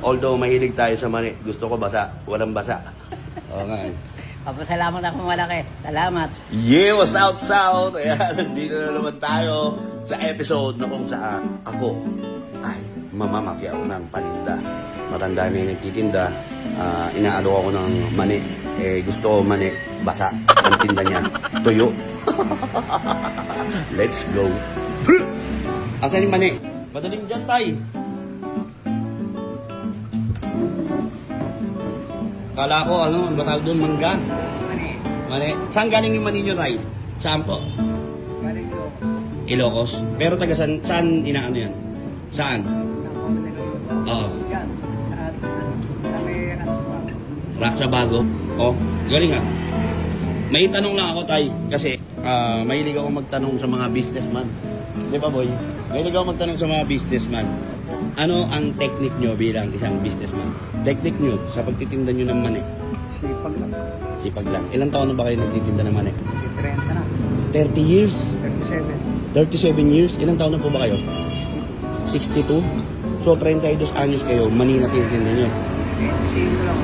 Although mahilig tayo sa mani, gusto ko basa, walang basa. Oo nga eh. Papasalamat ako malaki. Salamat. Yeah, what's out, South? Ayan, nandito na naman tayo sa episode na kung saan ako ay mamamakyaw ng paninda. Matanda na yung nagtitinda, inaalo ako ng mani. Gusto ko mani, basa. Ang tinda niya, tuyo. Let's go. Asan yung mani? Madaling dyan, tay. Kala ko, ano, batawag doon, mangga. Mani. Saan galing yung mani nyo, tay? Saan po? Galing Ilocos. Pero taga saan inaano yan? Saan? Oo. Yan. Raksa Bago. Oh, galing ah. May tanong lang ako, tay. Kasi mahilig ako magtanong sa mga businessman. Di ba, boy? Mahilig ako magtanong sa mga businessman. Ano ang technique nyo bilang isang businessman? Technique nyo sa pagtitinda nyo ng mani? Sipag lang. Sipag lang. Ilang taon na ba kayo nagtitinda ng mani? 30 na. 30 years? 37. 37 years? Ilang taon na po ba kayo? 62? So, 32 anyos kayo, mani na tinitinda nyo? 25 lang.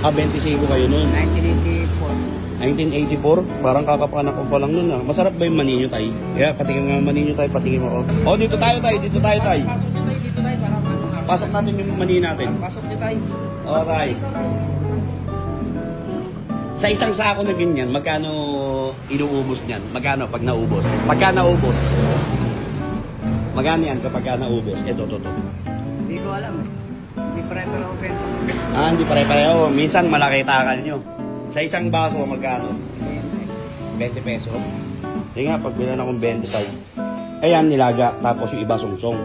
25 kayo noon? 1984. 1984? Parang kakapanak ko pa lang noon ah. Masarap ba yung mani nyo, tay? Kaya, patingin nga mani nyo, tay. Patingin mo ako. Oh, dito tayo, tay. Dito tayo, tay. Pasok nyo tayo dito tayo para Pasok natin yung mani natin. Pasok nyo tayo. Oh, tay. Sa isang sako na ganyan, magkano inuubos niyan? Magkano pag naubos? Pagka naubos? Magkano yan kapag naubos? Ito. Hindi ko alam eh. Hindi pare-pareho pento. Hindi pare-pareho. Minsan malaki takal nyo. Sa isang baso, magkano? 20 pesos. Hindi nga, pag bilan akong 20 tayo. Ayan, nilaga. Tapos yung iba sungsong.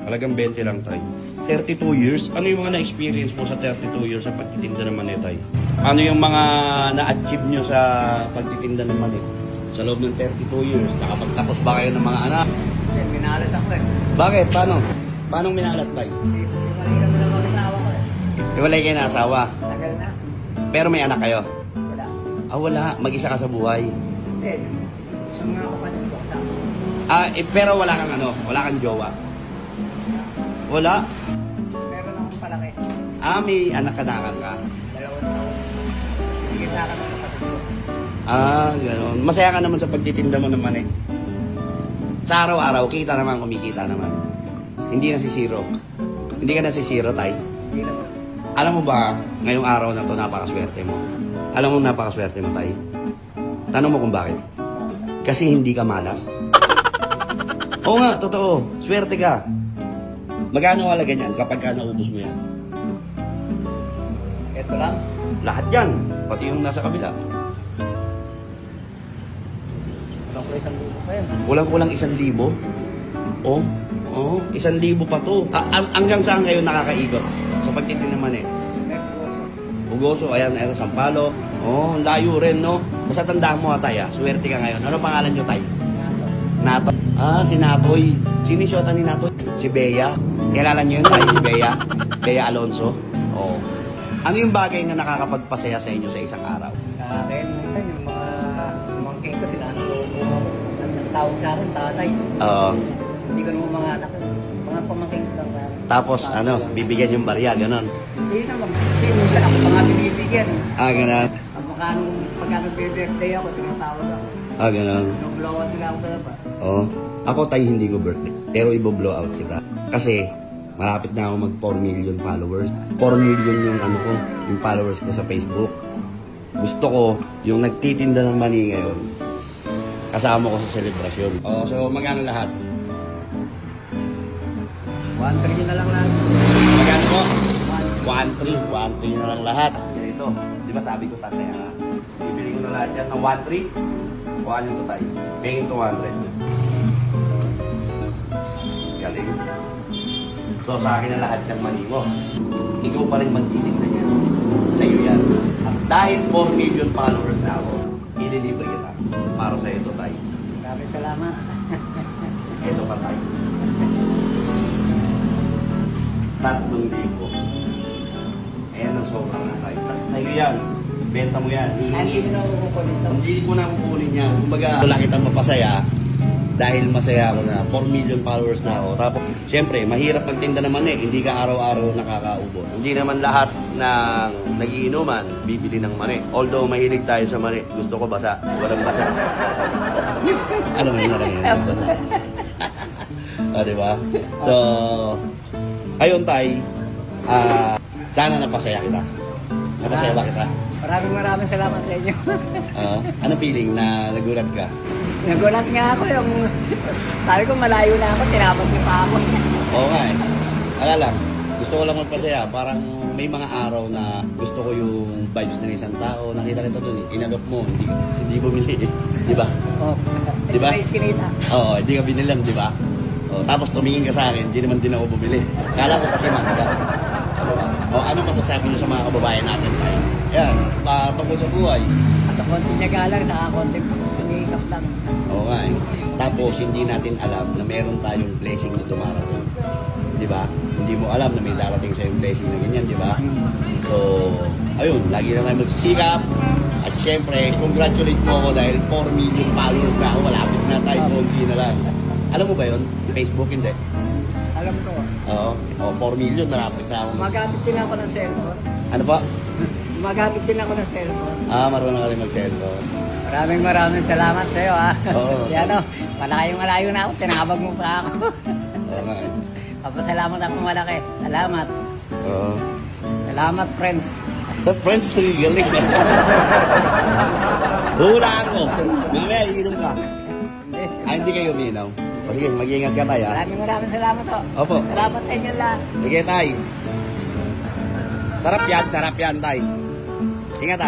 Talagang 20 lang tayo. 32 years? Ano yung mga na-experience mo sa 32 years sa pagtitinda ng mani tayo? Ano yung mga na-achieve nyo sa pagtitinda ng mani? Sa loob ng 32 years, nakapagtapos ba kayo ng mga anak? Minalas ako eh. Bakit? Paano? Paano minalas tayo? Iwalay kami ng mga asawa ko eh. Iwalay kayo na asawa. Tagal na. Pero may anak kayo? Wala. Wala. Mag-isa ka sa buhay. Hindi. Sa mga kapatid ko. Pero wala kang ano? Wala kang jowa? Wala? Meron akong palaki. May anak ka na ka? 2 taon. Hindi sa akin ang kapatid ko. Gano'n. Masaya ka naman sa pagtitinda mo naman eh. Sa araw-araw, kita naman, kumikita naman. Hindi nasisiro. Hindi ka nasisiro, tay? Hindi naman. Alam mo ba, ngayong araw na to napakaswerte mo? Alam mo napakaswerte mo, tay? Tanong mo kung bakit? Kasi hindi ka malas. Oo nga, totoo. Swerte ka. Magkano halaga niyan kapag naubos mo yan? Ito lang. Lahat yan. Pati yung nasa kabila. Kulang-kulang 1,000 pa yan. Kulang-kulang 1,000? 1,000 pa to. Hanggang saan kayo nakakaikot? Sa pagtitin naman eh. Bugoso, ayan, Sampaloc. Layo rin, no? Basta tandaan mo, tay, swerte ka ngayon. Ano pangalan nyo, tay? Nato. Si Natoy. Sino yung shota ni Natoy? Si Bea. Kilala nyo yun, tay? Si Bea. Bea Alonso. Oo. Ano yung bagay na nakakapagpasaya sa inyo sa isang araw? Sa akin, minsan yung mga mangking ko sila, ang tawag sa akin, tatay. Oo. Hindi ko naman mga anak. Mga pamangking ko lang. Tapos, bibigyan yung barya, ganon. Hindi naman. Kasi minsan ako pa nga binibigyan. Ganon. Pagka nag-birthday ako, tinatawag ako. Ganon. Nag-blow out nila ako sa labas. Ako, tay, hindi ko birthday. Pero ibo-blow out kita. Kasi, malapit na ako mag 4 million followers. 4 million yung followers ko sa Facebook. Gusto ko, yung nagtitinda ng mani ngayon, kasama ko sa selebrasyon. So magkano lahat? 1-3 na lang lahat. Magkano po? 1-3 na lang lahat. Ito, di ba sabi ko sasaya nga? Bibili ko na lahat yan ng 1-3. Kuhaan yung to tayo. Paying 200. Galing. So sa akin na lahat ng mani mo. Ikaw pa rin magtitinda yan. Sa'yo yan. At dahil 4 million followers na ako, ililibre kita. Para sa ito tayo. Maraming salamat. Ito pa tayo. 3,000. Ayan ang sobrang na tayo. Tapos sa'yo yan. Benta mo yan. Hindi na ako kukunin ito. Hindi ko na kukunin yan. Kumbaga, wala kitang mapasaya. Dahil masaya ako na 4 million followers na ako. Tapos, Siyempre, mahirap magtinda ng mani, hindi ka araw-araw nakakaubos. Hindi naman lahat ng nagiinuman bibili ng mani. Although mahilig tayo sa mani, gusto ko basa, walang basa. Ano man yun, basa. Diba? So, ayun tay, sana napasaya kita. Napasaya ba kita? Maraming salamat sa inyo. Anong feeling na nagulat ka? Nagulat nga ako yung... Sabi ko malayo na ako, tinapag niyo pa ako. Oo nga eh. Lang, gusto ko lang magpasaya. Parang may mga araw na gusto ko yung vibes ng isang tao. Nakita kita dun eh. Inagap mo, hindi bumili eh. Di ba? Oo. Di ba? Space kinita. Oo, hindi ka binilang, di ba? Tapos tumingin ka sa akin, hindi naman din ako bumili. Kala ko kasi mangga. Ano masasabi niyo sa mga kababayan natin tayo? Yan, tungkol sa buhay. Sa konti niya galang, saka konti sunikap lang. Oo nga eh. Tapos hindi natin alam na meron tayong blessing na dumarating. Di ba? Hindi mo alam na may darating sa yung blessing na ganyan, di ba? So, ayun, lagi na tayo magsisikap. At syempre, congratulate mo ako dahil 4 million followers na ako. Malapit na tayo, konti na lang. Alam mo ba yun? Facebook, hindi. Alam ko. Oo. 4 million, malapit na ako. Magamit din ako ng cellphone. Ano pa? Magamit din ako ng cellphone. Marunong ka rin mag-cellphone. Maraming salamat sa iyo, ha. Oo. Yan o, malayo na ako, tinabag mo pa ako. Oo nga eh. Papasalamat ako malaki. Salamat. Oo. Salamat, friends. Sa friends, galing eh. Hula ako. Mamaya, iinom ka. Hindi kayo uminom. Sige, mag-iingat ka tayo. Maraming salamat ho. Opo. Salamat sa inyo lahat. Sige tay. Sarap yan tay. Ingat